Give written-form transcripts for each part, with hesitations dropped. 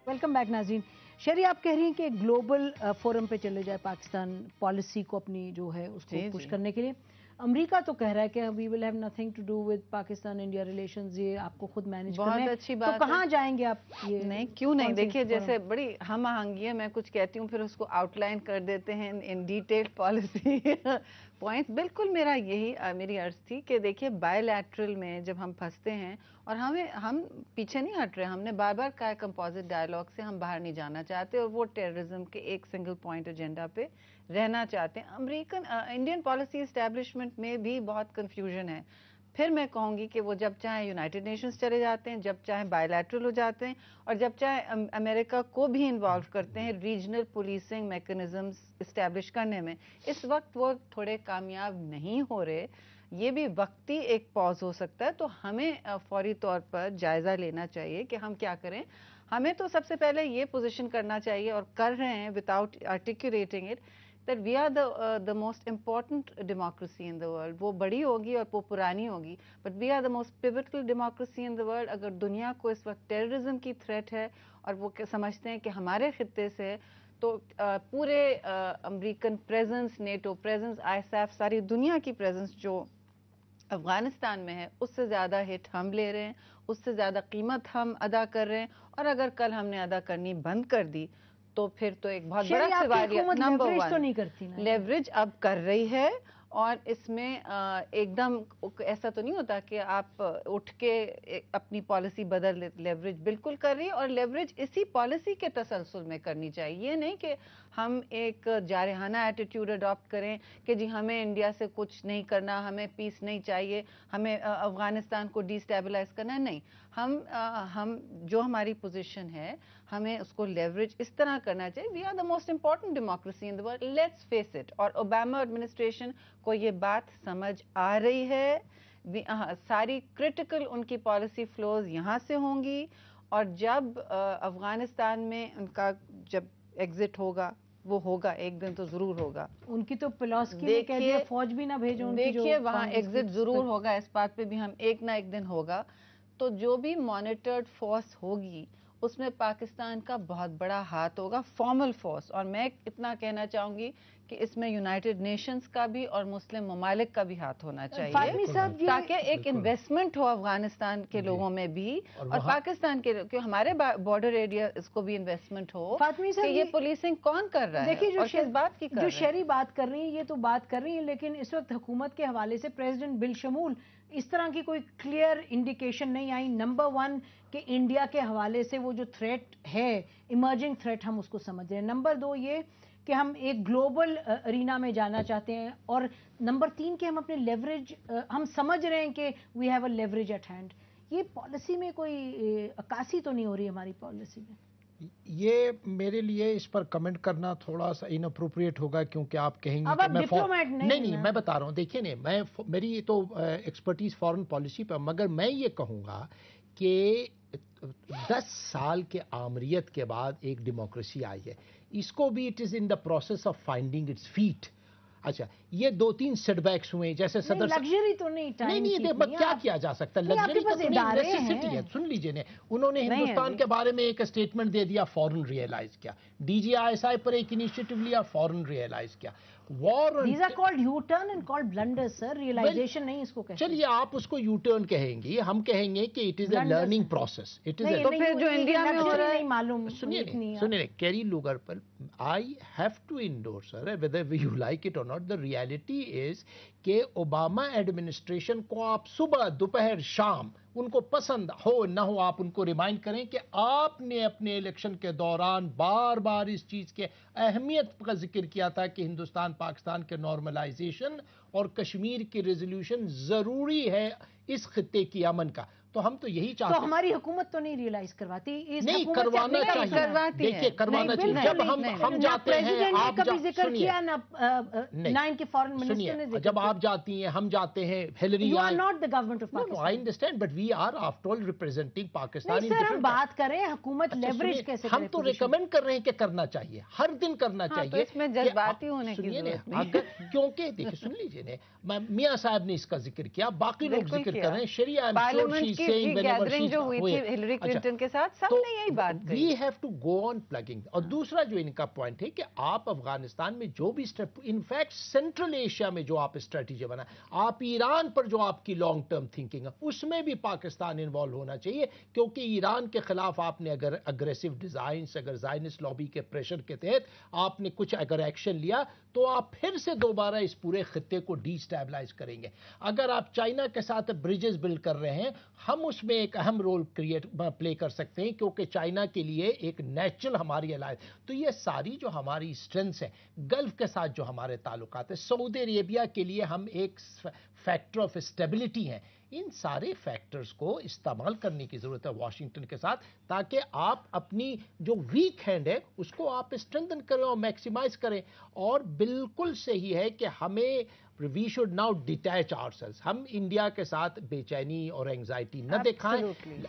Welcome back नाज़रीन। शरी, आप कह रही हैं कि ग्लोबल फोरम पे चले जाए पाकिस्तान पॉलिसी को अपनी जो है उसको पुश करने के लिए। अमेरिका तो कह रहा है कि we will have nothing to do with Pakistan India relations, ये आपको खुद मैनेज करना है। बहुत अच्छी बात तो कहाँ जाएंगे आप? ये नहीं, क्यों नहीं, देखिए जैसे बड़ी हम आहंगी है, मैं कुछ कहती हूँ फिर उसको आउटलाइन कर देते हैं इन डिटेल्ड पॉलिसी पॉइंट्स। बिल्कुल मेरी अर्ज थी कि देखिए बायलैटरल में जब हम फंसते हैं और हम पीछे नहीं हट रहे, हमने बार बार कहा कंपोजिट डायलॉग से हम बाहर नहीं जाना चाहते और वो टेररिज्म के एक सिंगल पॉइंट एजेंडा पे रहना चाहते हैं। इंडियन पॉलिसी एस्टैब्लिशमेंट में भी बहुत कंफ्यूजन है। फिर मैं कहूँगी कि वो जब चाहे यूनाइटेड नेशंस चले जाते हैं, जब चाहे बायलैटरल हो जाते हैं और जब चाहे अमेरिका को भी इन्वॉल्व करते हैं रीजनल पुलिसिंग मैकेनिज्म्स इस्टेब्लिश करने में। इस वक्त वो थोड़े कामयाब नहीं हो रहे, ये भी वक्ती एक पॉज हो सकता है। तो हमें फौरी तौर पर जायज़ा लेना चाहिए कि हम क्या करें। हमें तो सबसे पहले ये पोजीशन करना चाहिए और कर रहे हैं without articulating it that we are the most important democracy in the world. वो बड़ी होगी और वो पुरानी होगी, but we are the most pivotal democracy in the world. अगर दुनिया को इस वक्त टेररिज्म की थ्रेट है और वो समझते हैं कि हमारे खित्ते से तो पूरे American presence, NATO presence, ISAF, सारी दुनिया की प्रेजेंस जो अफगानिस्तान में है उससे ज़्यादा हिट हम ले रहे हैं, उससे ज़्यादा कीमत हम अदा कर रहे हैं। और अगर कल हमने अदा करनी बंद कर दी तो फिर तो एक बहुत बड़ा सवाल है। नंबर वन, तो नहीं करती ना, लेवरेज अब कर रही है और इसमें एकदम ऐसा तो नहीं होता कि आप उठ के अपनी पॉलिसी बदल ले। लेवरेज बिल्कुल कर रही है और लेवरेज इसी पॉलिसी के तसलसल में करनी चाहिए। ये नहीं कि हम एक जारहाना एटीट्यूड अडॉप्ट करें कि जी हमें इंडिया से कुछ नहीं करना, हमें पीस नहीं चाहिए, हमें अफगानिस्तान को डिस्टेबलाइज करना है। नहीं, हम जो हमारी पोजीशन है हमें उसको लेवरेज इस तरह करना चाहिए। We are the most important democracy in the world, let's face it. और ओबामा एडमिनिस्ट्रेशन को ये बात समझ आ रही है। सारी क्रिटिकल उनकी पॉलिसी फ्लोज यहाँ से होंगी और जब अफगानिस्तान में उनका जब एग्जिट होगा, वो होगा एक दिन तो जरूर होगा। उनकी तो फिलॉसफी में कह दिया फौज भी ना भेजो, देखिए वहाँ एग्जिट जरूर होगा, इस बात पे भी हम एक ना एक दिन होगा। तो जो भी मॉनिटर्ड फोर्स होगी उसमें पाकिस्तान का बहुत बड़ा हाथ होगा, फॉर्मल फोर्स। और मैं इतना कहना चाहूंगी कि इसमें यूनाइटेड नेशंस का भी और मुस्लिम ममालिक का भी हाथ होना चाहिए ताकि एक इन्वेस्टमेंट हो अफगानिस्तान के लोगों में भी और पाकिस्तान के हमारे बॉर्डर एरिया इसको भी इन्वेस्टमेंट हो कि ये पुलिसिंग कौन कर रहा है। देखिए और किस बात की जो शहरी बात कर रही है ये तो बात कर रही है, लेकिन इस वक्त हुकूमत के हवाले से प्रेसिडेंट बिल शमूल इस तरह की कोई क्लियर इंडिकेशन नहीं आई। नंबर वन कि इंडिया के हवाले से वो जो थ्रेट है, इमर्जिंग थ्रेट, हम उसको समझ रहे हैं। नंबर दो ये कि हम एक ग्लोबल अरीना में जाना चाहते हैं। और नंबर तीन कि हम अपने लेवरेज, हम समझ रहे हैं कि we have a leverage at hand. ये पॉलिसी में कोई अक्कासी तो नहीं हो रही हमारी पॉलिसी में? ये मेरे लिए इस पर कमेंट करना थोड़ा सा इनअप्रोप्रिएट होगा, क्योंकि आप कहेंगे कि मैं डिप्लोमेट नहीं, मैं बता रहा हूँ। देखिए नहीं, मेरी तो एक्सपर्टीज फॉरेन पॉलिसी पर, मगर मैं ये कहूँगा कि 10 साल के आमरीत के बाद एक डेमोक्रेसी आई है, इसको भी it is in the process of finding its feet. अच्छा, ये 2-3 सेटबैक्स हुए जैसे सदर लग्जरी तो नहीं क्या किया जा सकता है, लग्जरी तो नेसेसिटी है। सुन लीजिए ने, उन्होंने हिंदुस्तान के बारे में एक स्टेटमेंट दे दिया, फौरन रियलाइज किया। DGISI पर एक इनिशिएटिव लिया, फौरन रियलाइज किया। These are called U-turn and called blunders, sir. Realization नहीं इसको कहते। चलिए आप उसको U-turn कहेंगे, हम कहेंगे कि it is a learning process. It is तो फिर जो इंडिया में हो रहा है नहीं मालूम। सुनिए कैरी लूगर पर I have to endorse sir, whether you like it or not. The reality is कि ओबामा एडमिनिस्ट्रेशन को आप सुबह, दोपहर, शाम, उनको पसंद हो न हो, आप उनको रिमाइंड करें कि आपने अपने इलेक्शन के दौरान बार बार इस चीज के अहमियत का जिक्र किया था कि हिंदुस्तान पाकिस्तान के नॉर्मलाइजेशन और कश्मीर की रेजोल्यूशन जरूरी है इस खित्ते की अमन का। तो हम तो यही चाहते हैं। तो हमारी हुकूमत तो नहीं रियलाइज करवाती, नहीं करवाना चाहिए। देखिए करवाना चाहिए। जब हम जाते हैं, आप किया ना इनके फॉरेन मिनिस्टर ने, जब आप जाती हैं, हम जाते हैं, Hillary, you are not the government of Pakistan. I understand, but we are after all representing Pakistan. हम बात करें हुकूमत लेवरेज कैसे, हम तो रिकमेंड कर रहे हैं कि करना चाहिए, हर दिन करना चाहिए। इसमें जज्बाती होने की जरूरत नहीं, क्योंकि देखिए सुन लीजिए ने, मियां साहब ने इसका जिक्र किया, बाकी लोग जिक्र कर रहे हैं, शरिया saying whenever गैदरिंग जो हुई थी हिलरी क्लिंटन के साथ, सबने यही बात कही। We have to go on plugging. और दूसरा जो इनका पॉइंट है कि आप अफगानिस्तान में जो भी स्टेप, इनफैक्ट सेंट्रल एशिया में जो आप स्ट्रेटेजी बना, आप ईरान पर जो आपकी लॉन्ग टर्म थिंकिंग है उसमें भी पाकिस्तान इन्वॉल्व होना चाहिए, क्योंकि ईरान के खिलाफ आपने अगर अग्रेसिव डिजाइन, अगर ज़ायनिस्ट लॉबी के प्रेशर के तहत आपने कुछ अगर एक्शन लिया तो आप फिर से दोबारा इस पूरे खित्ते को डिस्टेबलाइज करेंगे। अगर आप चाइना के साथ ब्रिजेस बिल्ड कर रहे हैं, हम उसमें एक अहम रोल प्ले कर सकते हैं, क्योंकि चाइना के लिए एक नेचुरल हमारी अलायंस। तो ये सारी जो हमारी स्ट्रेंथ्स है, गल्फ के साथ जो हमारे ताल्लुकात है, सऊदी अरेबिया के लिए हम एक फैक्टर ऑफ स्टेबिलिटी हैं, इन सारे फैक्टर्स को इस्तेमाल करने की ज़रूरत है वाशिंगटन के साथ, ताकि आप अपनी जो वीक हैंड है उसको आप स्ट्रेंथन करें और मैक्सिमाइज करें। और बिल्कुल सही है कि हमें we should now detach ourselves, हम इंडिया के साथ बेचैनी और एंग्जाइटी न दिखाएं।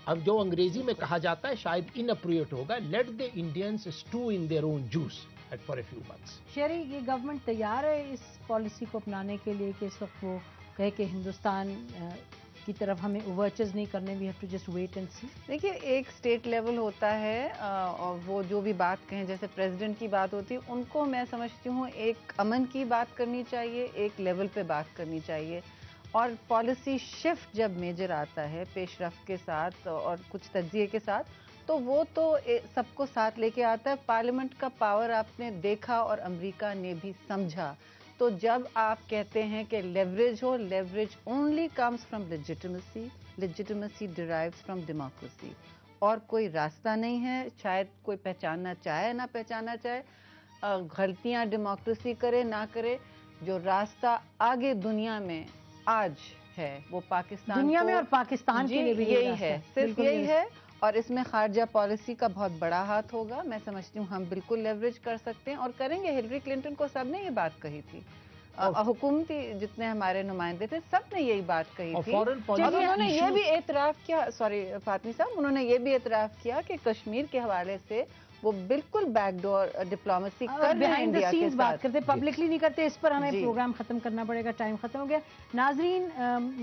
अब जो अंग्रेजी में कहा जाता है, शायद इनअप्रोप्रिएट होगा, let the Indians stew in their own juice for a few months. Sherry, ये गवर्नमेंट तैयार है इस पॉलिसी को अपनाने के लिए कि इस वक्त वो कहे कि हिंदुस्तान की तरफ हमें ओवरचेज नहीं करने, we have to just wait and see? देखिए, एक स्टेट लेवल होता है और वो जो भी बात कहें, जैसे प्रेसिडेंट की बात होती है, उनको मैं समझती हूँ एक अमन की बात करनी चाहिए, एक लेवल पे बात करनी चाहिए। और पॉलिसी शिफ्ट जब मेजर आता है पेशरफ्त के साथ और कुछ तज्जिए के साथ, तो वो तो सबको साथ लेके आता है। पार्लियामेंट का पावर आपने देखा और अमेरिका ने भी समझा। तो जब आप कहते हैं कि लेवरेज हो, leverage only comes from legitimacy, legitimacy derives from democracy, और कोई रास्ता नहीं है। शायद कोई पहचानना चाहे ना पहचानना चाहे, गलतियां डेमोक्रेसी करे ना करे, जो रास्ता आगे दुनिया में आज है वो पाकिस्तान दुनिया में और पाकिस्तान के लिए भी यही है, सिर्फ यही है। और इसमें खारजा पॉलिसी का बहुत बड़ा हाथ होगा। मैं समझती हूँ हम बिल्कुल लेवरेज कर सकते हैं और करेंगे। हिलरी क्लिंटन को सबने ये बात कही थी, हुकूमती जितने हमारे नुमाइंदे थे सबने यही बात कही थी। और उन्होंने ये भी एतराफ़ किया, सॉरी फातमी साहब, उन्होंने ये भी एतराफ़ किया कि कश्मीर के हवाले से वो बिल्कुल बैकडोर डिप्लोमेसी कर रहे हैं इंडिया के साथ। बात करते, पब्लिकली नहीं करते। इस पर हमें प्रोग्राम खत्म करना पड़ेगा, टाइम खत्म हो गया। नाजरीन,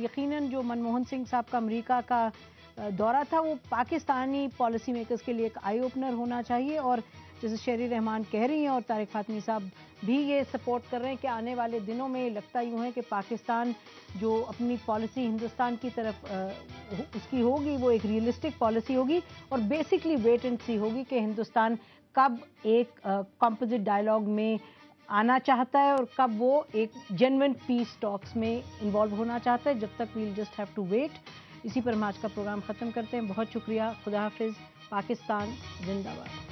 यकीनन जो मनमोहन सिंह साहब का अमेरिका का दौरा था वो पाकिस्तानी पॉलिसी मेकर्स के लिए एक आई ओपनर होना चाहिए। और जैसे शेरी रहमान कह रही हैं और तारिक फातमी साहब भी ये सपोर्ट कर रहे हैं कि आने वाले दिनों में लगता यूँ है कि पाकिस्तान जो अपनी पॉलिसी हिंदुस्तान की तरफ उसकी होगी वो एक रियलिस्टिक पॉलिसी होगी और बेसिकली वेट एंड सी होगी कि हिंदुस्तान कब एक कॉम्पोजिट डायलॉग में आना चाहता है और कब वो एक जेन्युइन पीस टॉक्स में इन्वॉल्व होना चाहता है। जब तक we'll just have to wait. इसी पर हम आज का प्रोग्राम ख़त्म करते हैं। बहुत शुक्रिया। खुदा हाफिज़। पाकिस्तान जिंदाबाद।